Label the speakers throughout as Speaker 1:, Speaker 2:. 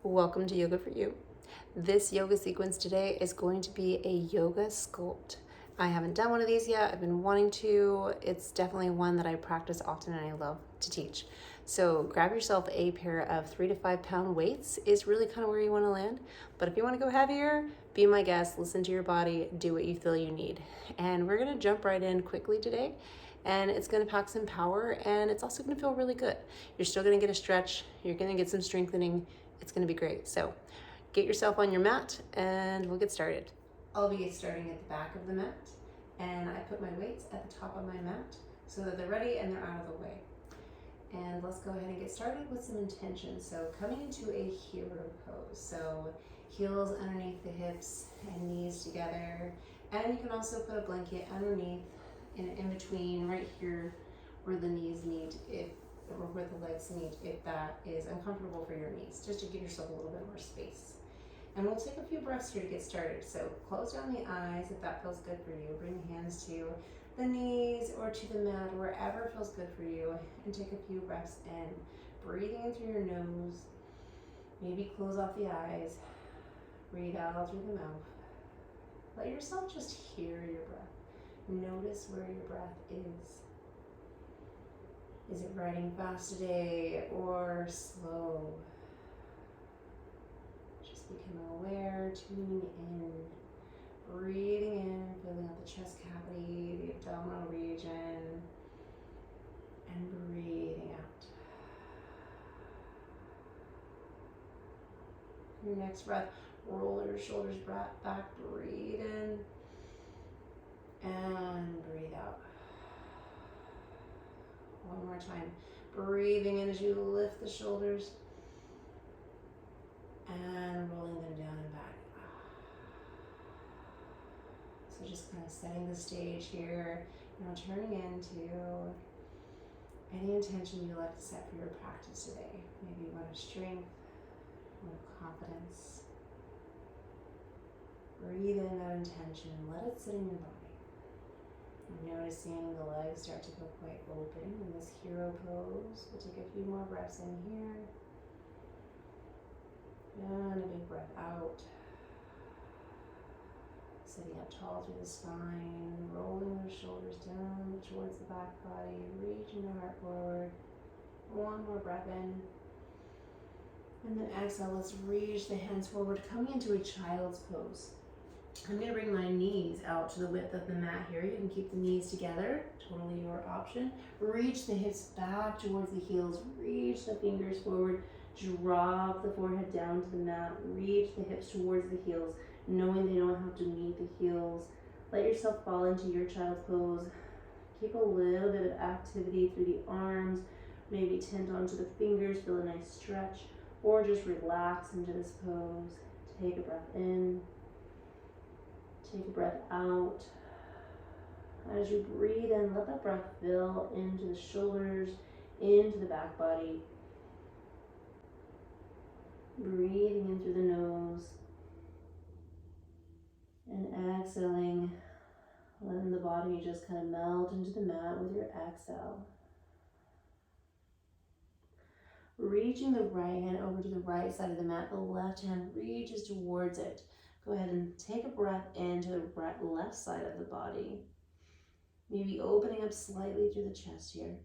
Speaker 1: Welcome to Yoga for You. This yoga sequence today is going to be a yoga sculpt. I haven't done one of these yet. I've been wanting to. It's definitely one that I practice often and I love to teach. So grab yourself a pair of 3 to 5 pound weights is really kind of where you want to land. But if you want to go heavier, be my guest, listen to your body, do what you feel you need. And we're going to jump right in quickly today. And it's going to pack some power, and it's also going to feel really good. You're still going to get a stretch. You're going to get some strengthening. It's going to be great. So get yourself on your mat and we'll get started. I'll be starting at the back of the mat, and I put my weights at the top of my mat so that they're ready and they're out of the way. And let's go ahead and get started with some intention. So coming into a hero pose. So heels underneath the hips and knees together. And you can also put a blanket underneath and in between right here where the knees meet, or where the legs meet, if that is uncomfortable for your knees, just to give yourself a little bit more space. And we'll take a few breaths here to get started. So close down the eyes if that feels good for you. Bring hands to the knees or to the mat, wherever feels good for you, and take a few breaths in. Breathing in through your nose. Maybe close off the eyes. Breathe out through the mouth. Let yourself just hear your breath. Notice where your breath is. Is it riding fast today or slow? Just become aware, tuning in, breathing in, filling up the chest cavity, the abdominal region, and breathing out. Your next breath, roll your shoulders back, breathe in, and breathe out. One more time. Breathing in as you lift the shoulders and rolling them down and back. So just kind of setting the stage here. Now turning into any intention you like to set for your practice today. Maybe one of strength, one of confidence. Breathe in that intention and let it sit in your body. Noticing the legs start to go quite open in this hero pose. We'll take a few more breaths in here. And a big breath out. Sitting up tall through the spine, rolling the shoulders down towards the back body, reaching the heart forward. One more breath in. And then exhale, let's reach the hands forward, coming into a child's pose. I'm going to bring my knees out to the width of the mat here. You can keep the knees together, totally your option. Reach the hips back towards the heels. Reach the fingers forward. Drop the forehead down to the mat. Reach the hips towards the heels, knowing they don't have to meet the heels. Let yourself fall into your child's pose. Keep a little bit of activity through the arms. Maybe tend onto the fingers, feel a nice stretch, or just relax into this pose. Take a breath in. Take a breath out. As you breathe in, let that breath fill into the shoulders, into the back body. Breathing in through the nose. And exhaling, letting the body just kind of melt into the mat with your exhale. Reaching the right hand over to the right side of the mat, the left hand reaches towards it. Go ahead and take a breath into the left side of the body. Maybe opening up slightly through the chest here.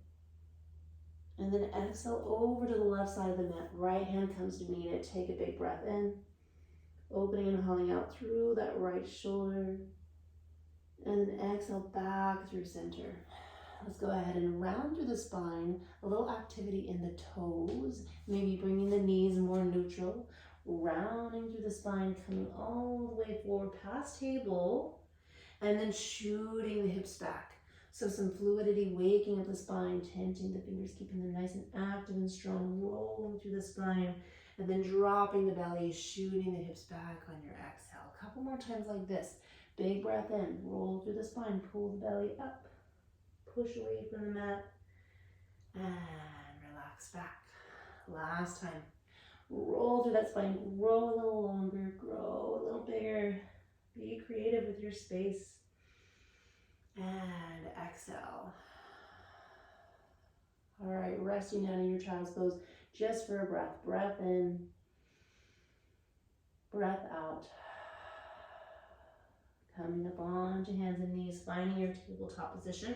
Speaker 1: And then exhale over to the left side of the mat. Right hand comes to meet it. Take a big breath in. Opening and hauling out through that right shoulder. And then exhale back through center. Let's go ahead and round through the spine. A little activity in the toes. Maybe bringing the knees more neutral. Rounding through the spine, coming all the way forward past table, and then shooting the hips back. So some fluidity, waking up the spine, tenting the fingers, keeping them nice and active and strong, rolling through the spine, and then dropping the belly, shooting the hips back on your exhale. A couple more times like this. Big breath in, roll through the spine, pull the belly up, push away from the mat, and relax back. Last time. Roll through that spine, grow a little longer, grow a little bigger. Be creative with your space. And exhale. All right, resting down in your child's pose just for a breath. Breath in. breath out. Coming up onto hands and knees, finding your tabletop position,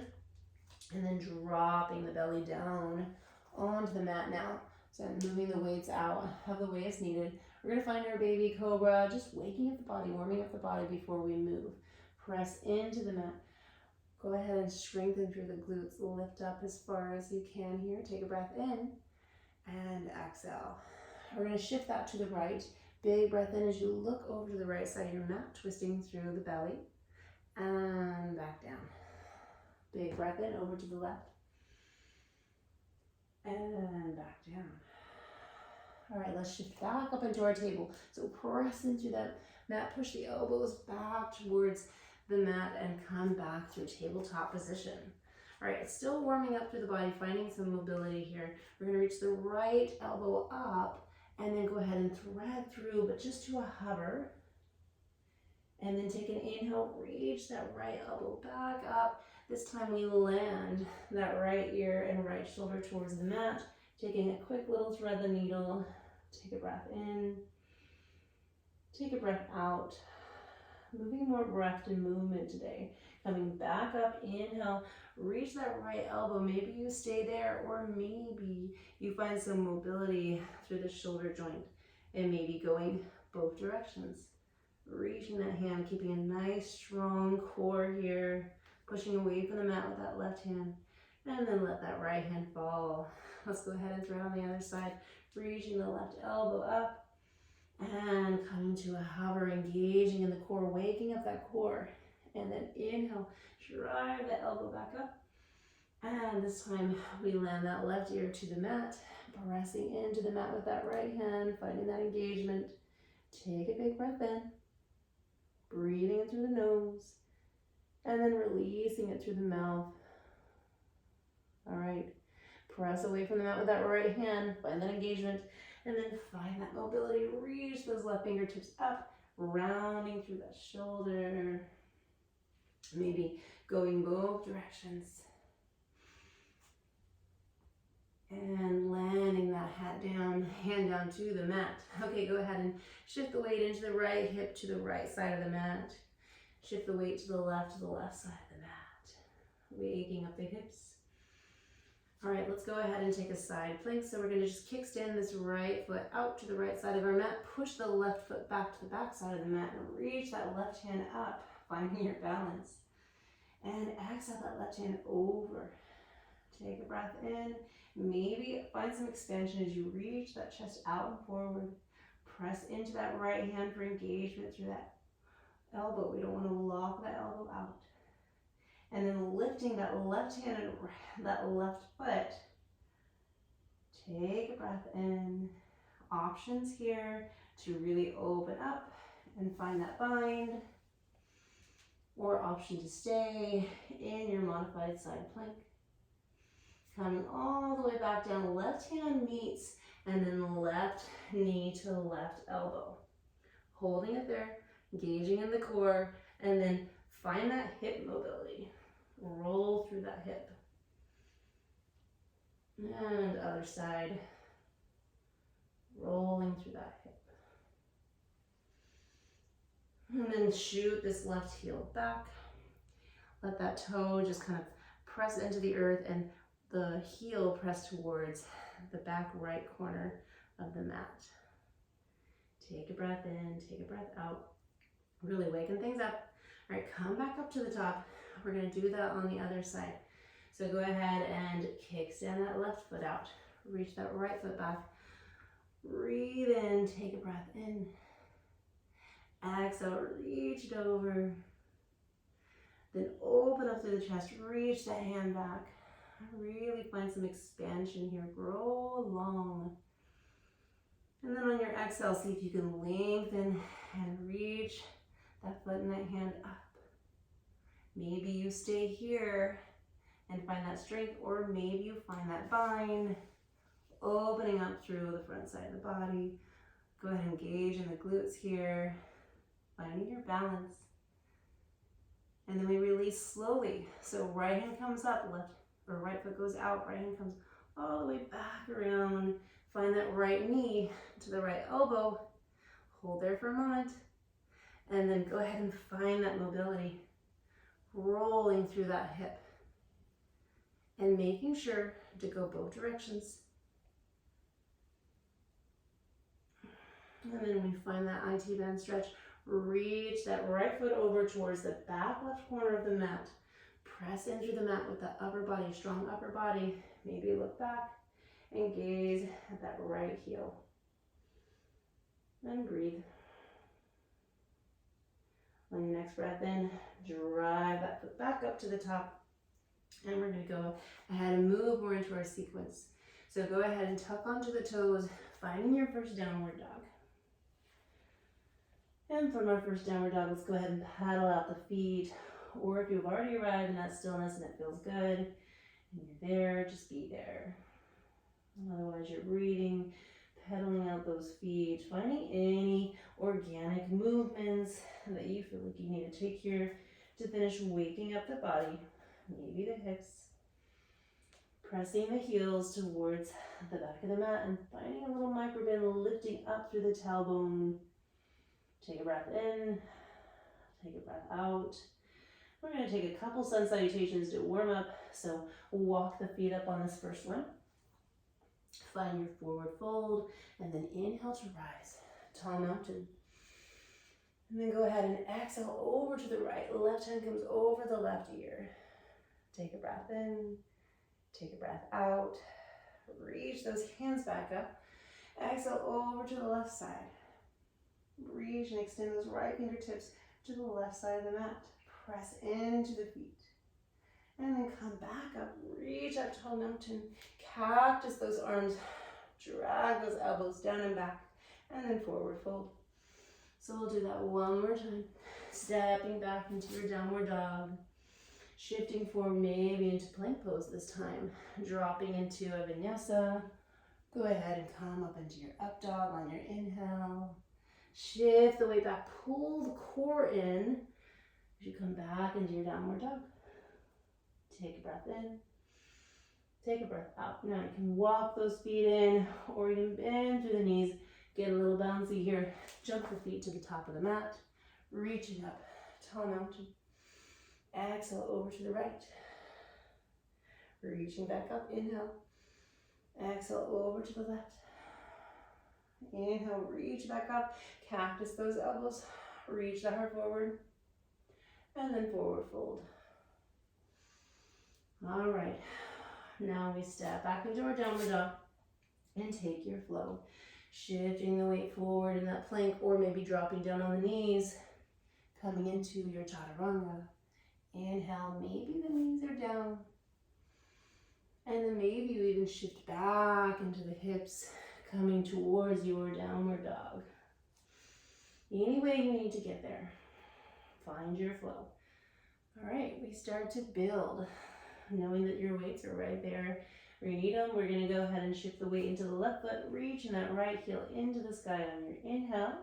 Speaker 1: and then dropping the belly down onto the mat now. So I'm moving the weights out of the way it's needed. We're gonna find our baby cobra, just waking up the body, warming up the body before we move. Press into the mat. Go ahead and strengthen through the glutes. Lift up as far as you can here. Take a breath in and exhale. We're gonna shift that to the right. Big breath in as you look over to the right side of your mat, twisting through the belly and back down. Big breath in over to the left and back down. All right, let's shift back up into our table. So press into that mat, push the elbows back towards the mat and come back to a tabletop position. All right, it's still warming up through the body, finding some mobility here. We're gonna reach the right elbow up and then go ahead and thread through, but just to a hover. And then take an inhale, reach that right elbow back up. This time we land that right ear and right shoulder towards the mat. Taking a quick little thread the needle. Take a breath in. Take a breath out. Moving more breath and movement today. Coming back up, inhale, reach that right elbow. Maybe you stay there, or maybe you find some mobility through the shoulder joint and maybe going both directions. Reaching that hand, keeping a nice strong core here, pushing away from the mat with that left hand, and then let that right hand fall. Let's go ahead and throw it on the other side, reaching the left elbow up, and coming to a hover, engaging in the core, waking up that core, and then inhale, drive that elbow back up, and this time we land that left ear to the mat, pressing into the mat with that right hand, finding that engagement. Take a big breath in. Breathing it through the nose, and then releasing it through the mouth. All right, press away from the mat with that right hand, find that engagement, and then find that mobility. Reach those left fingertips up, rounding through that shoulder, maybe going both directions. And landing that hand down to the mat. Okay, go ahead and shift the weight into the right hip to the right side of the mat. Shift the weight to the left side of the mat. Waking up the hips. All right, let's go ahead and take a side plank. So we're gonna just kickstand this right foot out to the right side of our mat. Push the left foot back to the back side of the mat and reach that left hand up, finding your balance. And exhale that left hand over. Take a breath in. Maybe find some expansion as you reach that chest out and forward. Press into that right hand for engagement through that elbow. We don't want to lock that elbow out. And then lifting that left hand and that left foot. Take a breath in. Options here to really open up and find that bind. Or option to stay in your modified side plank. Coming all the way back down, left hand meets, and then left knee to left elbow. Holding it there, engaging in the core, and then find that hip mobility. Roll through that hip. And other side, rolling through that hip. And then shoot this left heel back. Let that toe just kind of press into the earth and the heel press towards the back right corner of the mat. Take a breath in, take a breath out. Really waking things up. All right, come back up to the top. We're gonna do that on the other side. So go ahead and kickstand that left foot out. Reach that right foot back. Breathe in, take a breath in. Exhale, reach it over. Then open up through the chest, reach that hand back. Really find some expansion here, grow long. And then on your exhale, see if you can lengthen and reach that foot and that hand up. Maybe you stay here and find that strength, or maybe you find that bind, opening up through the front side of the body. Go ahead and engage in the glutes here, finding your balance. And then we release slowly. So right hand comes up, left or right foot goes out, right hand comes all the way back around. Find that right knee to the right elbow. Hold there for a moment. And then go ahead and find that mobility, rolling through that hip. And making sure to go both directions. And then when you find that IT band stretch, reach that right foot over towards the back left corner of the mat. Press in through the mat with the upper body, strong upper body. Maybe look back and gaze at that right heel. And breathe. On your next breath in, drive that foot back up to the top. And we're going to go ahead and move more into our sequence. So go ahead and tuck onto the toes, finding your first downward dog. And from our first downward dog, let's go ahead and paddle out the feet. Or if you've already arrived in that stillness and it feels good, and you're there, just be there. Otherwise, you're breathing, pedaling out those feet, finding any organic movements that you feel like you need to take here to finish waking up the body. Maybe the hips. Pressing the heels towards the back of the mat and finding a little micro bend lifting up through the tailbone. Take a breath in, take a breath out. We're going to take a couple sun salutations to warm up. So walk the feet up on this first one. Find your forward fold and then inhale to rise. Tall mountain. And then go ahead and exhale over to the right. Left hand comes over the left ear. Take a breath in, take a breath out. Reach those hands back up. Exhale over to the left side. Reach and extend those right fingertips to the left side of the mat. Press into the feet. And then come back up. Reach up, tall mountain. Cactus those arms. Drag those elbows down and back. And then forward fold. So we'll do that one more time. Stepping back into your downward dog. Shifting forward maybe into plank pose this time. Dropping into a vinyasa. Go ahead and come up into your up dog on your inhale. Shift the weight back. Pull the core in as you come back into your downward dog. Take a breath in. Take a breath out. Now you can walk those feet in or you can bend through the knees. Get a little bouncy here. Jump the feet to the top of the mat. Reaching up. Tall mountain. Exhale over to the right. Reaching back up. Inhale. Exhale over to the left. Inhale. Reach back up. Cactus those elbows. Reach the heart forward. And then forward fold. All right. Now we step back into our downward dog and take your flow. Shifting the weight forward in that plank or maybe dropping down on the knees. Coming into your chaturanga. Inhale, maybe the knees are down. And then maybe you even shift back into the hips, coming towards your downward dog. Any way you need to get there, find your flow. All right, we start to build, knowing that your weights are right there where you need them. We're going to go ahead and shift the weight into the left foot, reaching that right heel into the sky on your inhale.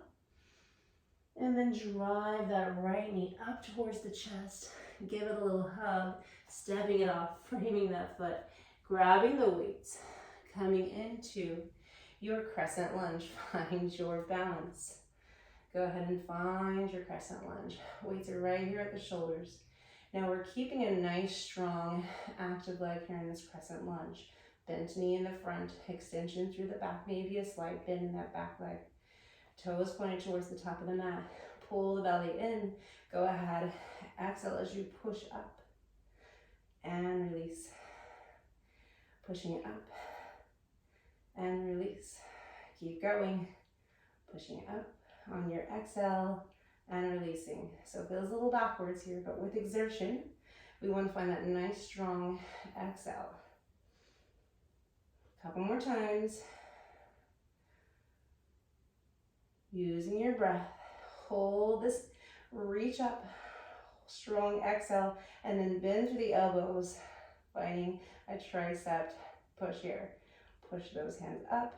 Speaker 1: And then drive that right knee up towards the chest. Give it a little hug, stepping it off, framing that foot, grabbing the weights, coming into your crescent lunge. Find your balance. Go ahead and find your crescent lunge. Weights are right here at the shoulders. Now we're keeping a nice, strong, active leg here in this crescent lunge. Bent knee in the front, extension through the back, maybe a slight bend in that back leg. Toes pointed towards the top of the mat. Pull the belly in. Go ahead. Exhale as you push up and release. Pushing it up and release. Keep going. Pushing it up on your exhale and releasing. So it feels a little backwards here, but with exertion, we want to find that nice, strong exhale. A couple more times. Using your breath. Hold this, reach up, strong exhale, and then bend through the elbows, finding a tricep push here. Push those hands up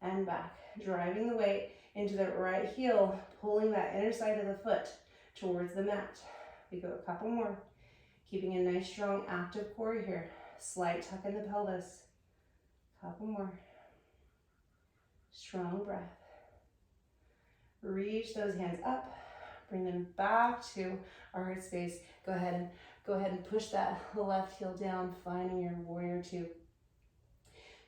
Speaker 1: and back, driving the weight into the right heel, pulling that inner side of the foot towards the mat. We go a couple more, keeping a nice, strong, active core here. Slight tuck in the pelvis. Couple more. Strong breath. Reach those hands up, bring them back to our heart space. Go ahead and push that left heel down, finding your warrior two.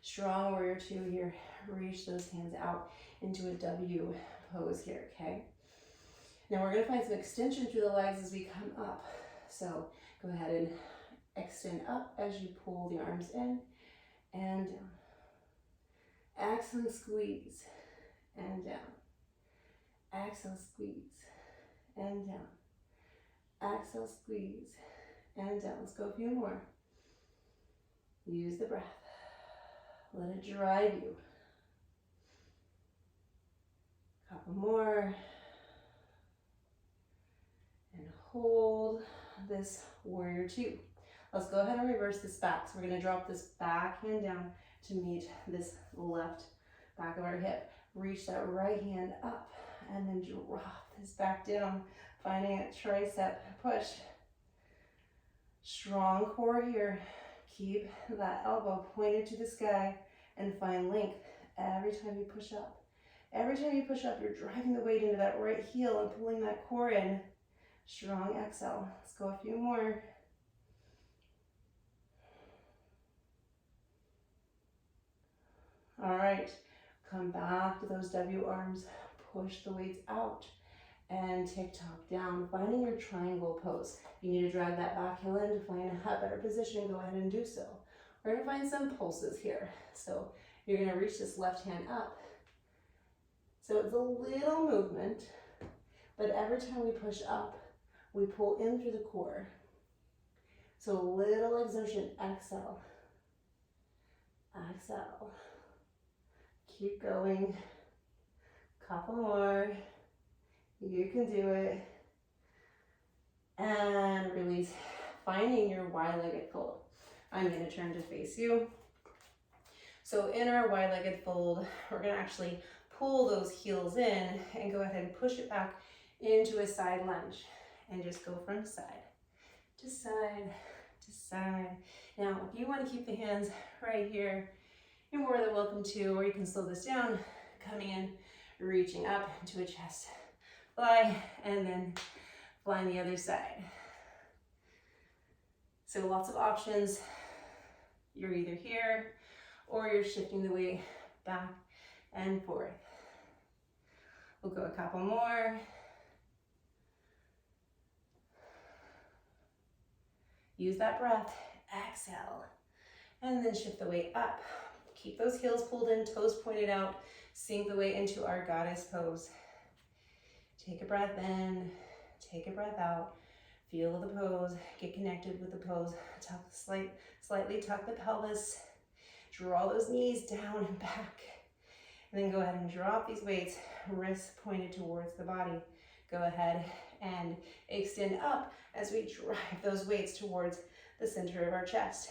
Speaker 1: Strong warrior two here. Reach those hands out into a W pose here, okay? Now we're gonna find some extension through the legs as we come up. So go ahead and extend up as you pull the arms in and down. Exhale and squeeze and down. Exhale, squeeze and down. Exhale, squeeze and down. Let's go a few more. Use the breath. Let it drive you. Couple more. And hold this warrior two. Let's go ahead and reverse this back. So we're going to drop this back hand down to meet this left back of our hip. Reach that right hand up and then drop this back down, finding a tricep push. Strong core here. Keep that elbow pointed to the sky and find length every time you push up. Every time you push up, you're driving the weight into that right heel and pulling that core in. Strong exhale. Let's go a few more. All right, come back to those W arms. Push the weights out and tick-tock down, finding your triangle pose. You need to drag that back heel in to find a better position. Go ahead and do so. We're gonna find some pulses here. So you're gonna reach this left hand up. So it's a little movement, but every time we push up, we pull in through the core. So a little exertion, exhale. Exhale. Keep going. Couple more. You can do it. And release, finding your wide-legged fold. I'm gonna turn to face you. So in our wide-legged fold, we're gonna actually pull those heels in and go ahead and push it back into a side lunge and just go from side to side to side. Now, if you want to keep the hands right here, you're more than welcome to, or you can slow this down, coming in, reaching up into a chest fly, and then flying the other side. So lots of options. You're either here or you're shifting the weight back and forth. We'll go a couple more. Use that breath, exhale, and then shift the weight up. Keep those heels pulled in, toes pointed out, sink the weight into our goddess pose. Take a breath in, take a breath out, feel the pose, get connected with the pose. Slightly tuck the pelvis, draw those knees down and back. And then go ahead and drop these weights, wrists pointed towards the body. Go ahead and extend up as we drive those weights towards the center of our chest.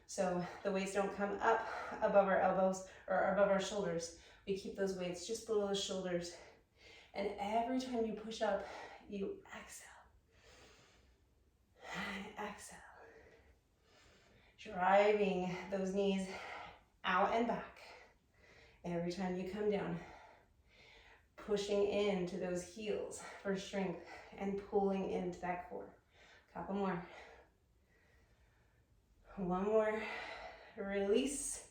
Speaker 1: So the weights don't come up above our elbows or above our shoulders. We keep those weights just below the shoulders. And every time you push up, you exhale. Exhale. Driving those knees out and back. Every time you come down, pushing into those heels for strength and pulling into that core. Couple more. One more. Release.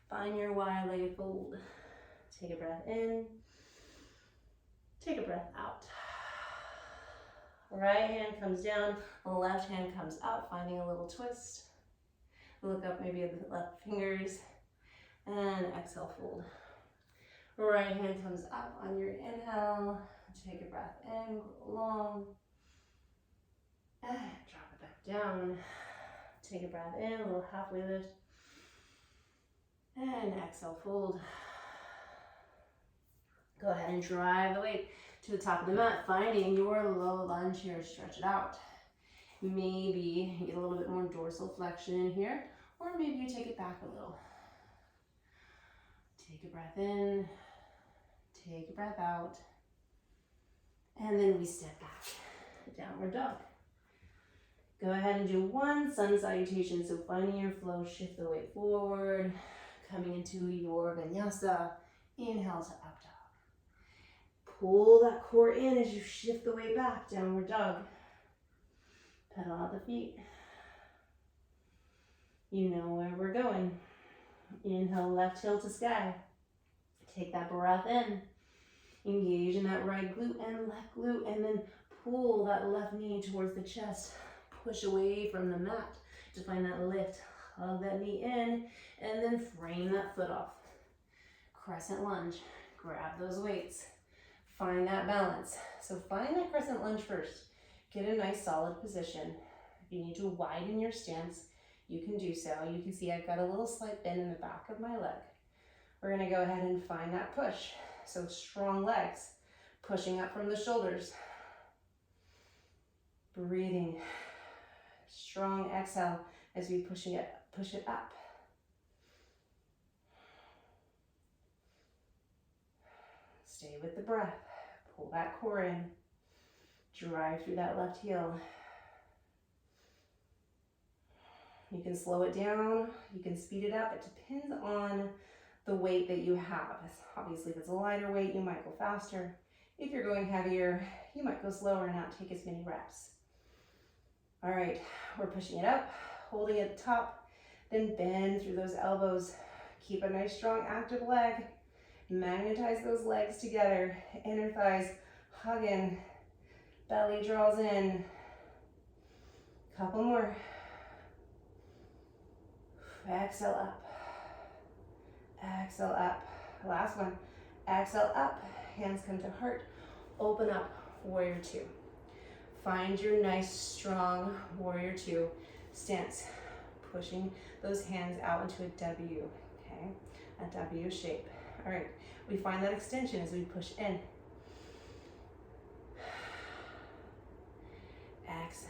Speaker 1: Find your wide-legged fold. Take a breath in. Take a breath out. Right hand comes down, left hand comes up, finding a little twist. Look up maybe at the left fingers. And exhale, fold. Right hand comes up on your inhale. Take a breath in, go long. And drop it back down. Take a breath in, a little halfway lift. And exhale, fold. Go ahead and drive the weight to the top of the mat, finding your low lunge here. Stretch it out. Maybe you get a little bit more dorsal flexion in here, or maybe you take it back a little. Take a breath in, take a breath out, and then we step back, downward dog. Go ahead and do one sun salutation, so finding your flow, shift the weight forward, coming into your vinyasa, inhale to up dog. Pull that core in as you shift the weight back, downward dog. Pedal out the feet. You know where we're going. Inhale, left heel to sky. Take that breath in. Engage in that right glute and left glute, and then pull that left knee towards the chest. Push away from the mat to find that lift. Hug that knee in, and then frame that foot off. Crescent lunge. Grab those weights. Find that balance. So find that crescent lunge first. Get a nice solid position. If you need to widen your stance, you can do so. You can see I've got a little slight bend in the back of my leg. We're gonna go ahead and find that push. So strong legs, pushing up from the shoulders. Breathing. Strong exhale as we push it up. Stay with the breath. Pull that core in. Drive through that left heel. You can slow it down. You can speed it up. It depends on the weight that you have. Obviously, if it's a lighter weight, you might go faster. If you're going heavier, you might go slower and not take as many reps. All right, we're pushing it up, holding it at the top, then bend through those elbows. Keep a nice, strong, active leg. Magnetize those legs together. Inner thighs hug in. Belly draws in. Couple more. Exhale up. Exhale up. Last one. Exhale up. Hands come to heart. Open up. Warrior two. Find your nice, strong warrior two stance. Pushing those hands out into a W. Okay? A W shape. All right. We find that extension as we push in. Exhale.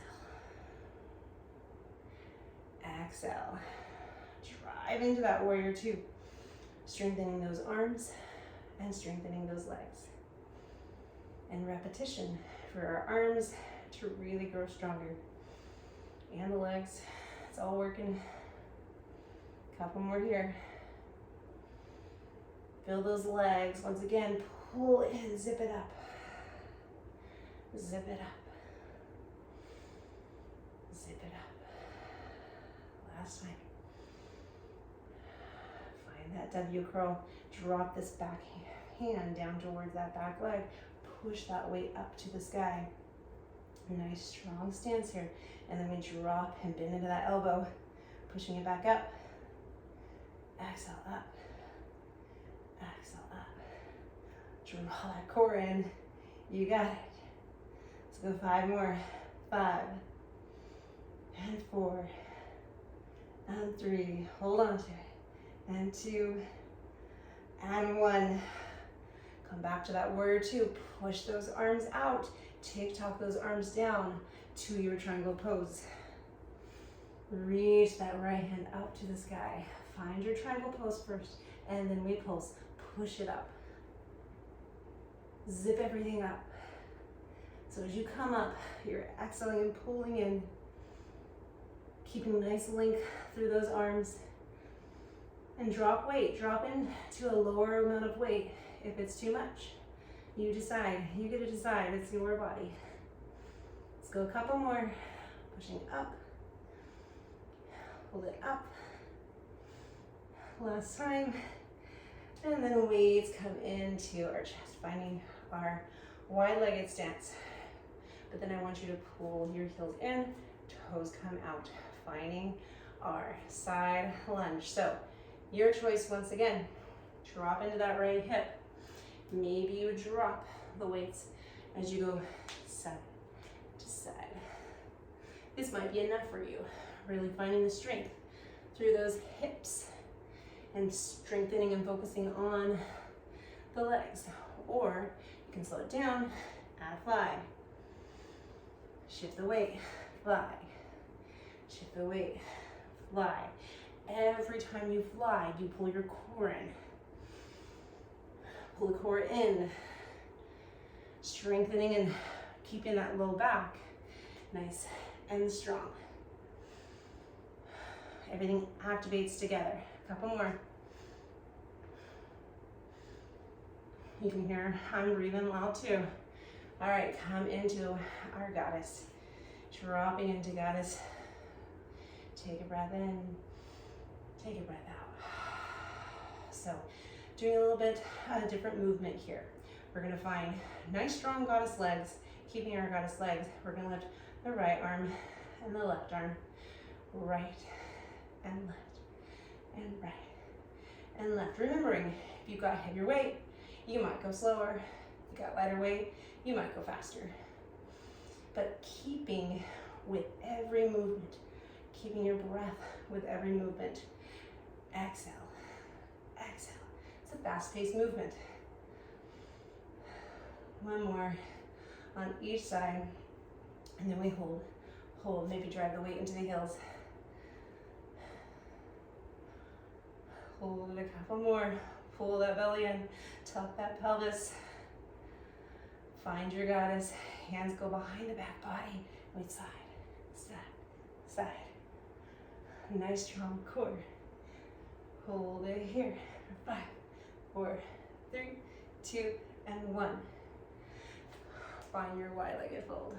Speaker 1: Exhale. Drive into that warrior two. Strengthening those arms and strengthening those legs. And repetition for our arms to really grow stronger. And the legs, it's all working. Couple more here. Feel those legs. Once again, pull in, zip it up. Zip it up. Zip it up. Last time. Find that W curl. Drop this back hand down towards that back leg. Push that weight up to the sky. Nice strong stance here. And then we drop and bend into that elbow. Pushing it back up. Exhale up. Exhale up. Draw that core in. You got it. Let's go 5 more. 5 and 4 and 3. Hold on to it. And 2 and 1. Come back to that warrior two. Push those arms out. Tick-tock those arms down to your triangle pose. Reach that right hand up to the sky. Find your triangle pose first, and then we pulse. Push it up. Zip everything up. So as you come up, you're exhaling and pulling in. Keeping a nice length through those arms. And drop weight. Drop in to a lower amount of weight. If it's too much, you decide. You get to decide. It's your body. Let's go a couple more. Pushing up. Hold it up. Last time. And then weights come into our chest, finding our wide-legged stance. But then I want you to pull your heels in, toes come out, finding our side lunge. So your choice once again. Drop into that right hip. Maybe you drop the weights as you go side to side. This might be enough for you. Really finding the strength through those hips and strengthening and focusing on the legs. Or you can slow it down, add fly. Shift the weight, fly. Shift the weight, fly. Every time you fly, you pull your core in. Pull the core in, strengthening and keeping that low back nice and strong. Everything activates together. A couple more. You can hear I'm breathing loud too. All right, come into our goddess. Dropping into goddess. Take a breath in, take a breath out. So, doing a little bit different movement here. We're gonna find nice strong goddess legs. Keeping our goddess legs, we're gonna lift the right arm and the left arm. Right and left and right and left. Remembering, if you've got heavier weight, you might go slower. If you've got lighter weight, you might go faster. But keeping with every movement, keeping your breath with every movement. Exhale, exhale. It's a fast-paced movement. One more on each side, and then we hold, hold. Maybe drive the weight into the heels. Hold it a couple more. Pull that belly in, tuck that pelvis. Find your goddess. Hands go behind the back body. With side, side, side. Nice strong core. Hold it here. 5, 4, 3, 2, and 1. Find your wide-legged fold.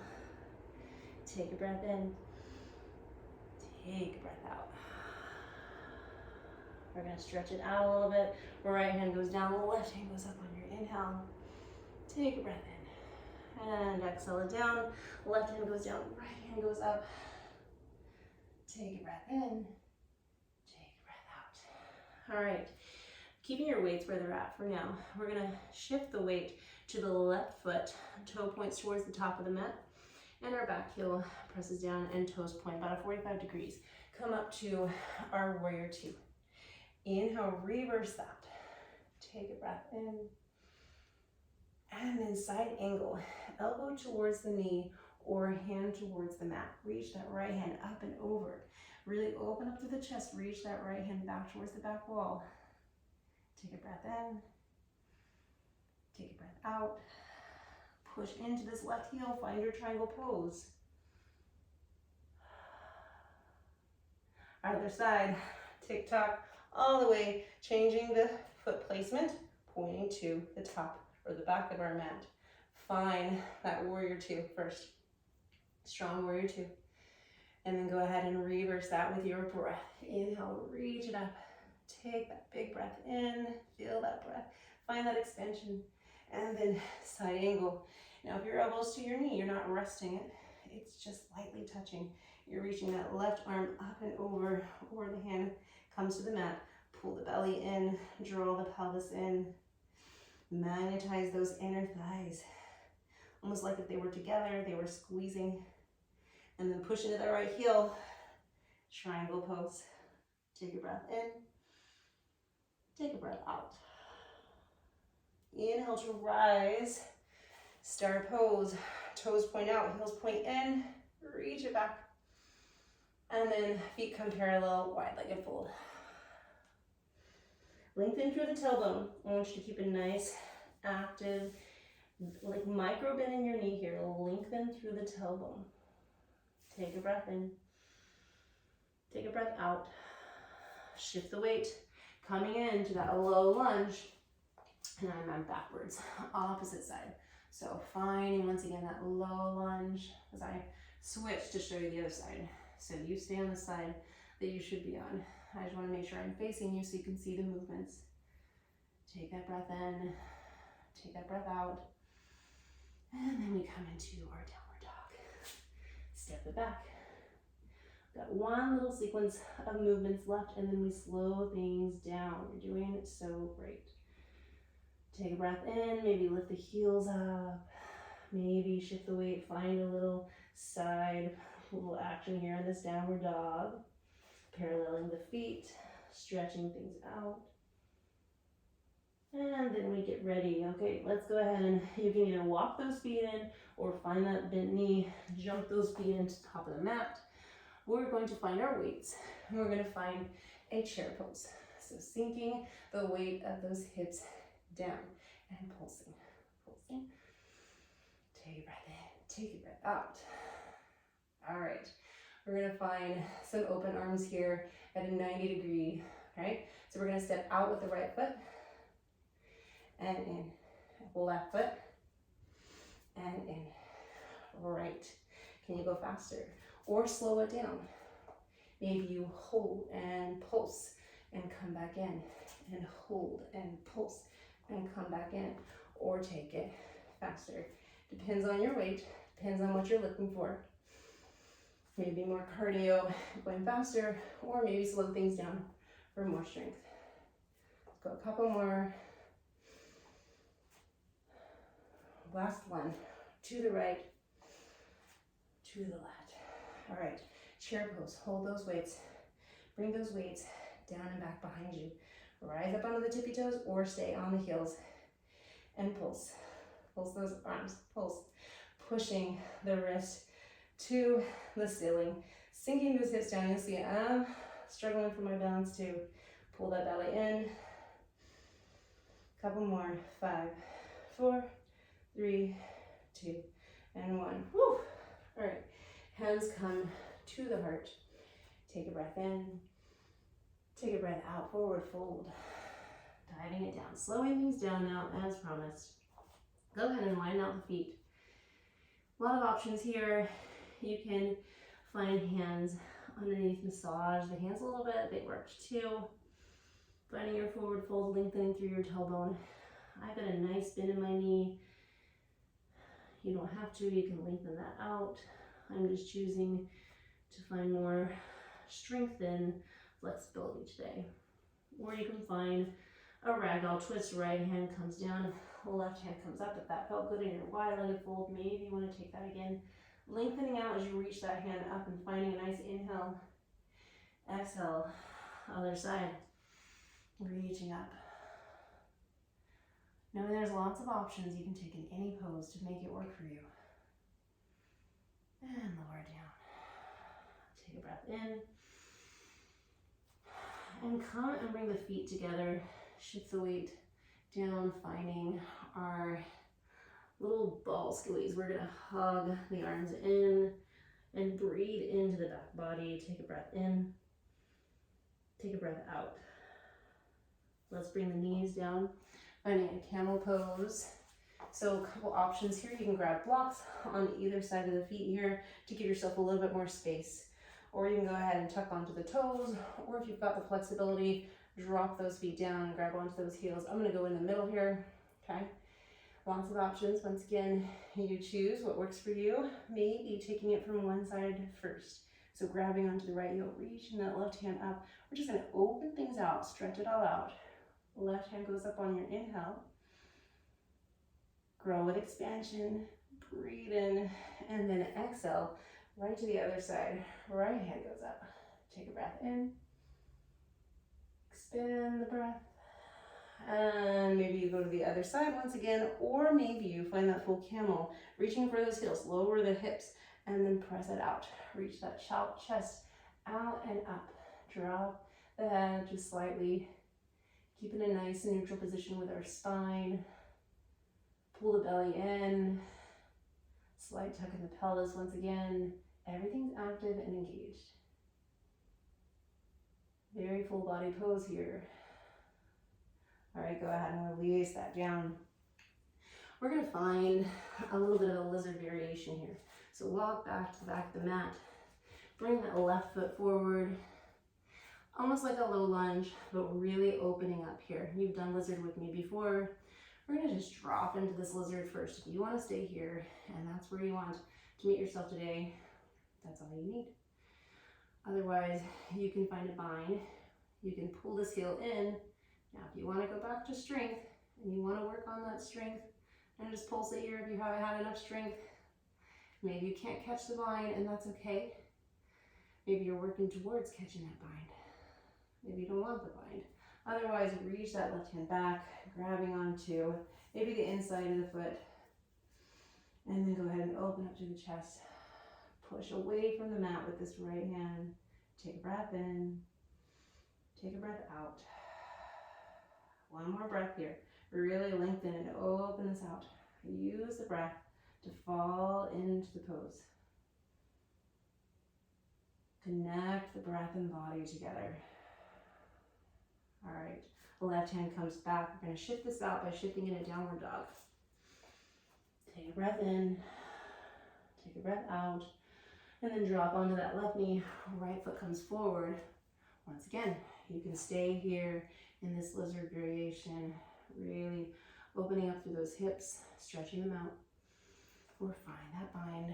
Speaker 1: Take a breath in. Take a breath out. We're gonna stretch it out a little bit. Right hand goes down, the left hand goes up on your inhale. Take a breath in. And exhale it down. Left hand goes down, right hand goes up. Take a breath in. Take a breath out. All right. Keeping your weights where they're at for now. We're gonna shift the weight to the left foot. Toe points towards the top of the mat. And our back heel presses down and toes point about 45 degrees. Come up to our warrior 2. Inhale, reverse that. Take a breath in. And then side angle. Elbow towards the knee or hand towards the mat. Reach that right hand up and over. Really open up through the chest. Reach that right hand back towards the back wall. Take a breath in. Take a breath out. Push into this left heel. Find your triangle pose. Other side. Tick tock all the way. Changing the foot placement. Pointing to the top or the back of our mat. Find that warrior 2 first. Strong warrior 2. And then go ahead and reverse that with your breath. Inhale, reach it up. Take that big breath in. Feel that breath. Find that expansion. And then side angle. Now if your elbow's to your knee, you're not resting it. It's just lightly touching. You're reaching that left arm up and over, or the hand comes to the mat. Pull the belly in, draw the pelvis in. Magnetize those inner thighs. Almost like if they were together, they were squeezing. And then push into the right heel. Triangle pose. Take a breath in. Take a breath out. Inhale to rise. Star pose. Toes point out, heels point in. Reach it back. And then feet come parallel, wide-legged fold. Lengthen through the tailbone. I want you to keep a nice, active, like micro bend in your knee here. Lengthen through the tailbone. Take a breath in. Take a breath out. Shift the weight. Coming into that low lunge. And I'm backwards. Opposite side. So finding once again that low lunge as I switch to show you the other side. So you stay on the side that you should be on. I just want to make sure I'm facing you so you can see the movements. Take that breath in. Take that breath out. And then we come into our downward dog. Step it back. Got one little sequence of movements left, and then we slow things down. You're doing it so great. Take a breath in, maybe lift the heels up, maybe shift the weight, find a little side, a little action here in this downward dog. Paralleling the feet, stretching things out. And then we get ready. Okay, let's go ahead and you can either walk those feet in or find that bent knee, jump those feet into the top of the mat. We're going to find our weights. And we're going to find a chair pose. So sinking the weight of those hips down and pulsing, pulsing. Take a breath in, take a breath out. All right, we're gonna find some open arms here at a 90 degree, okay? So we're gonna step out with the right foot and in, left foot, and in, right. Can you go faster? Or slow it down. Maybe you hold and pulse and come back in, and hold and pulse and come back in, or take it faster. Depends on your weight, depends on what you're looking for. Maybe more cardio, going faster, or maybe slow things down for more strength. Let's go a couple more. Last one, to the right, to the left. All right, chair pose, hold those weights. Bring those weights down and back behind you. Rise up onto the tippy toes or stay on the heels and pulse. Pulse those arms, pulse. Pushing the wrist to the ceiling, sinking those hips down. You'll see I'm struggling for my balance too. Pull that belly in. Couple more. 5, 4, 3, 2, and 1. Woo! All right, hands come to the heart. Take a breath in. Take a breath out, forward fold. Diving it down, slowing things down now as promised. Go ahead and line out the feet. A lot of options here. You can find hands underneath, massage the hands a little bit. They worked too. Finding your forward fold, lengthening through your tailbone. I've got a nice bend in my knee. You don't have to, you can lengthen that out. I'm just choosing to find more strength and flexibility today. Or you can find a ragdoll twist. Right hand comes down, left hand comes up. If that felt good in your wide-legged fold, maybe you want to take that again. Lengthening out as you reach that hand up and finding a nice inhale. Exhale, other side. Reaching up. Knowing there's lots of options you can take in any pose to make it work for you. And lower down. Take a breath in. And come and bring the feet together. Shift the weight down, finding our little ball skillies. We're gonna hug the arms in and breathe into the back body. Take a breath in. Take a breath out. Let's bring the knees down, finding a camel pose. So a couple options here. You can grab blocks on either side of the feet here to give yourself a little bit more space. Or you can go ahead and tuck onto the toes, or if you've got the flexibility, drop those feet down and grab onto those heels. I'm gonna go in the middle here, okay? Lots of options. Once again, you choose what works for you. Maybe taking it from one side first. So grabbing onto the right heel, reaching that left hand up. We're just gonna open things out, stretch it all out. Left hand goes up on your inhale. Grow with expansion, breathe in, and then exhale, right to the other side. Right hand goes up. Take a breath in. Expand the breath. And maybe you go to the other side once again, or maybe you find that full camel, reaching for those heels, lower the hips, and then press it out. Reach that chest out and up. Drop the head just slightly. Keeping a nice and neutral position with our spine. Pull the belly in. Slight tuck in the pelvis once again. Everything's active and engaged. Very full body pose here. All right, go ahead and release that down. We're gonna find a little bit of a lizard variation here. So walk back to the back of the mat. Bring that left foot forward. Almost like a low lunge, but really opening up here. You've done lizard with me before. We're gonna just drop into this lizard first. If you wanna stay here, and that's where you want to meet yourself today, that's all you need. Otherwise, you can find a bind. You can pull this heel in. Now, if you wanna go back to strength, and you wanna work on that strength, and just pulse it here if you haven't had enough strength. Maybe you can't catch the bind, and that's okay. Maybe you're working towards catching that bind. Maybe you don't want the bind. Otherwise, reach that left hand back, grabbing onto maybe the inside of the foot. And then go ahead and open up to the chest. Push away from the mat with this right hand. Take a breath in. Take a breath out. One more breath here. Really lengthen and open this out. Use the breath to fall into the pose. Connect the breath and body together. All right, the left hand comes back. We're gonna shift this out by shifting into downward dog. Take a breath in, take a breath out, and then drop onto that left knee. Right foot comes forward. Once again, you can stay here in this lizard variation, really opening up through those hips, stretching them out. Or find that bind,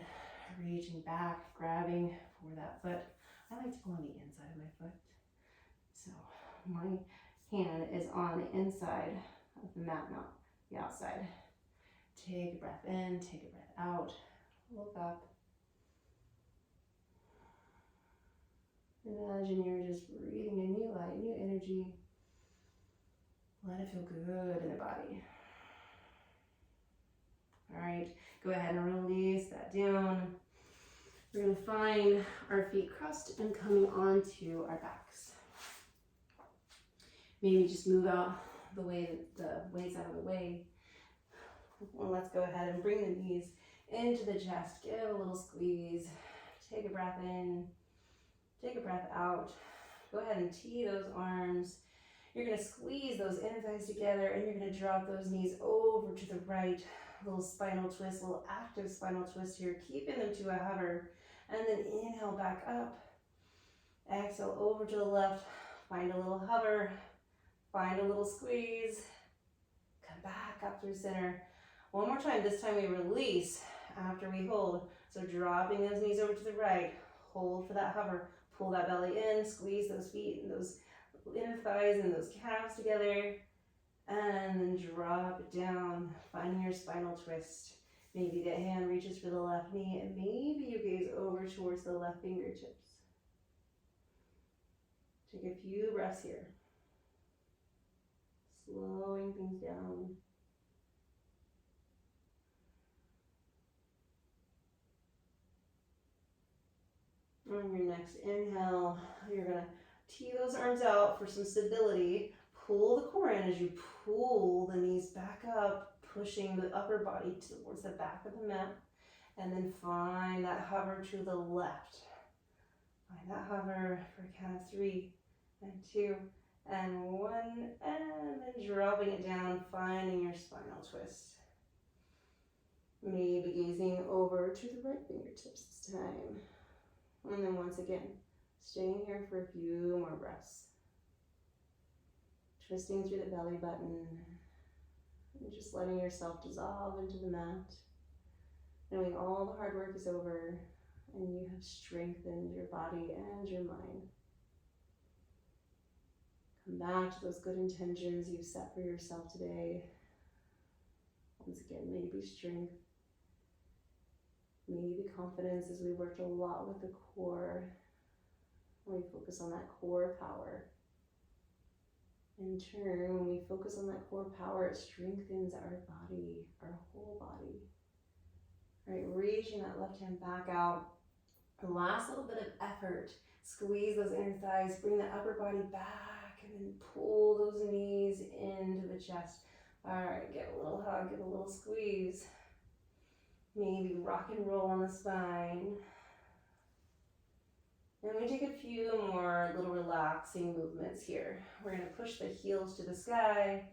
Speaker 1: reaching back, grabbing for that foot. I like to go on the inside of my foot. So my hand is on the inside of the mat, not the outside. Take a breath in, take a breath out, look up. Imagine you're just breathing in new light, new energy. Let it feel good in the body. All right, go ahead and release that down. We're going to find our feet crossed and coming onto our backs. Maybe just move out the way, the weights out of the way. Well, let's go ahead and bring the knees into the chest. Give a little squeeze. Take a breath in. Take a breath out. Go ahead and tee those arms. You're going to squeeze those inner thighs together and you're going to drop those knees over to the right. Little spinal twist, little active spinal twist here, keeping them to a hover. And then inhale back up. Exhale over to the left. Find a little hover. Find a little squeeze. Come back up through center. One more time. This time we release after we hold. So dropping those knees over to the right. Hold for that hover. Pull that belly in. Squeeze those feet and those inner thighs and those calves together. And then drop it down. Finding your spinal twist. Maybe the hand reaches for the left knee and maybe you gaze over towards the left fingertips. Take a few breaths here. Slowing things down. On your next inhale, you're going to tee those arms out for some stability. Pull the core in as you pull the knees back up, pushing the upper body towards the back of the mat. And then find that hover to the left. Find that hover for a count of 3 and 2 and 1. And then dropping it down, finding your spinal twist. Maybe gazing over to the right fingertips this time. And then once again, staying here for a few more breaths. Twisting through the belly button. And just letting yourself dissolve into the mat. Knowing all the hard work is over and you have strengthened your body and your mind. Come back to those good intentions you've set for yourself today. Once again, maybe strength. Maybe confidence, as we worked a lot with the core. We focus on that core power. In turn, when we focus on that core power, it strengthens our body, our whole body. All right, reaching that left hand back out. The last little bit of effort. Squeeze those inner thighs, bring the upper body back, and then pull those knees into the chest. All right, get a little hug, get a little squeeze. Maybe rock and roll on the spine. And we take a few more little relaxing movements here. We're going to push the heels to the sky,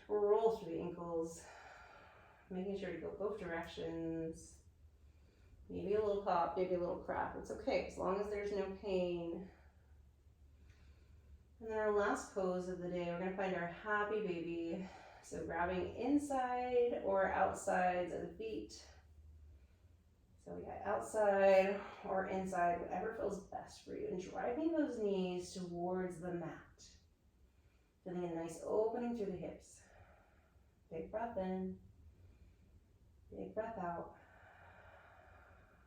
Speaker 1: roll through the ankles, making sure to go both directions. Maybe a little pop, maybe a little crack. It's okay, as long as there's no pain. And then our last pose of the day, we're going to find our happy baby. So grabbing inside or outsides of the feet. So we got outside or inside, whatever feels best for you. And driving those knees towards the mat. Feeling a nice opening through the hips. Big breath in. Big breath out.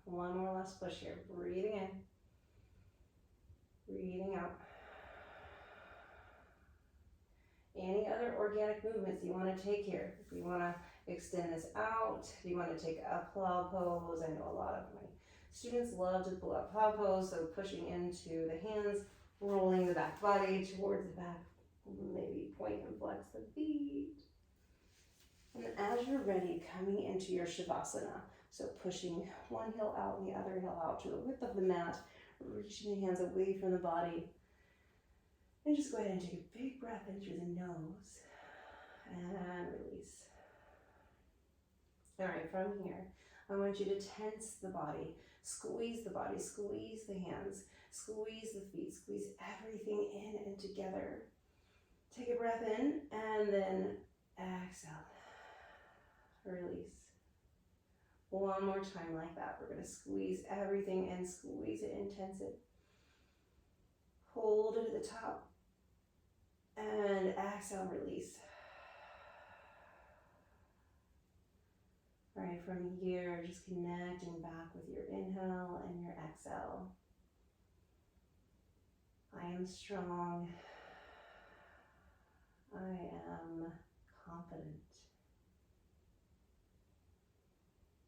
Speaker 1: One more last push here. Breathing in. Breathing out. Any other organic movements you want to take here? If you want to extend this out, if you want to take a plow pose, I know a lot of my students love to pull out plow pose, so pushing into the hands, rolling the back body towards the back, maybe point and flex the feet. And as you're ready, coming into your Shavasana, so pushing one heel out and the other heel out to the width of the mat, reaching the hands away from the body. And just go ahead and take a big breath in through the nose and release. All right, from here, I want you to tense the body, squeeze the body, squeeze the hands, squeeze the feet, squeeze everything in and together. Take a breath in and then exhale. Release. One more time like that. We're going to squeeze everything in, squeeze it in, tense it. Hold it at the top and exhale, release. All right, from here, just connecting back with your inhale and your exhale. I am strong. I am confident.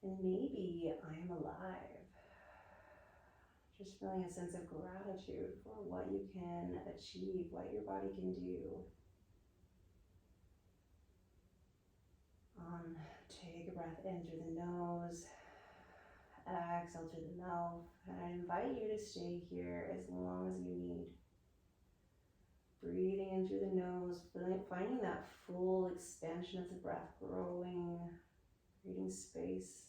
Speaker 1: And maybe I am alive. Just feeling a sense of gratitude for what you can achieve, what your body can do. Take a breath in through the nose, exhale through the mouth, and I invite you to stay here as long as you need. Breathing in through the nose, finding that full expansion of the breath, growing, creating space.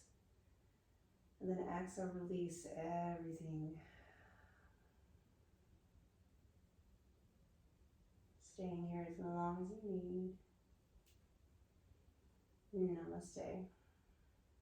Speaker 1: And then exhale, release everything. Staying here as long as you need. Namaste.